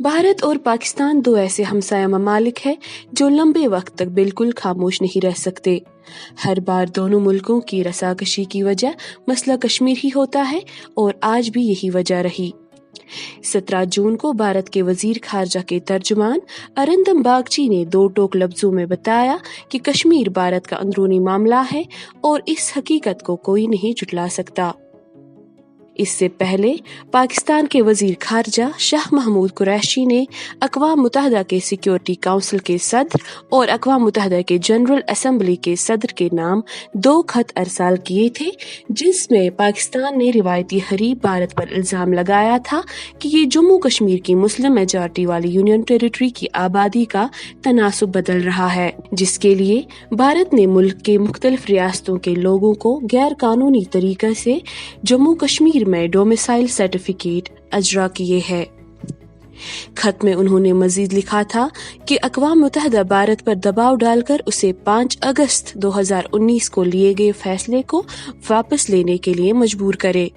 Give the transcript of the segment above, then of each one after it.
भारत और पाकिस्तान दो ऐसे हमसाया ममालिक हैं जो लंबे वक्त तक बिल्कुल खामोश नहीं रह सकते। हर बार दोनों मुल्कों की रसाकशी की वजह मसला कश्मीर ही होता है और आज भी यही वजह रही। 17 जून को भारत के वजीर खारजा के तर्जुमान अरिंदम बागची ने दो टोक लफ्जों में बताया कि कश्मीर भारत का अंदरूनी मामला है और इस हकीकत को कोई नहीं झुटला सकता। इससे पहले पाकिस्तान के वजीर खारजा शाह महमूद कुरैशी ने अक़वाम मुत्तहिदा के सिक्योरिटी काउंसिल के सदर और अक़वाम मुत्तहिदा के जनरल असेंबली के सदर के नाम 2 खत अरसाल किए थे, जिसमें पाकिस्तान ने रिवायती हरीब भारत पर इल्ज़ाम लगाया था कि ये जम्मू कश्मीर की मुस्लिम मेजॉरिटी वाली यूनियन टेरिटरी की आबादी का तनासुब बदल रहा है, जिसके लिए भारत ने मुल्क के मुख्तलिफ रियासतों के लोगों को गैर कानूनी तरीके से जम्मू कश्मीर में डोमिसाइल सर्टिफिकेट अजरा किए हैं। खत में उन्होंने मजीद लिखा था कि अक़वाम मुत्तहिदा भारत पर दबाव डालकर उसे 5 अगस्त 2019 को लिए गए फैसले को वापस लेने के लिए मजबूर करे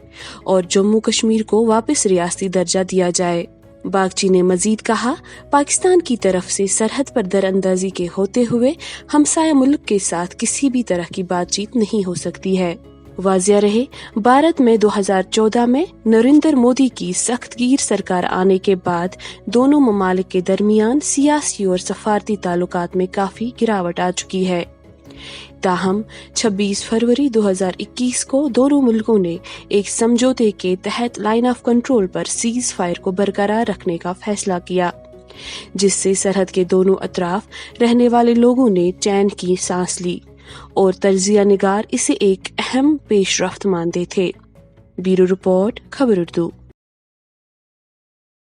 और जम्मू कश्मीर को वापस रियासती दर्जा दिया जाए। बागची ने मजीद कहा, पाकिस्तान की तरफ से सरहद पर दरअंदाजी के होते हुए हमसाया मुल्क के साथ किसी भी तरह की बातचीत नहीं हो सकती है। वाज़िया रहे, भारत में 2014 में नरेंद्र मोदी की सख्तगीर सरकार आने के बाद दोनों ममालिक के दरमियान सियासी और सफारती ताल्लुकात में काफी गिरावट आ चुकी है। ताहम 26 फरवरी 2021 को दोनों मुल्कों ने एक समझौते के तहत लाइन ऑफ कंट्रोल पर सीज फायर को बरकरार रखने का फैसला किया, जिससे सरहद के दोनों अतराफ रहने वाले लोगों ने चैन की सांस ली और तजिया निगार इसे एक अहम पेशरफ्त मानते थे। ब्यूरो रिपोर्ट, खबर उर्दू।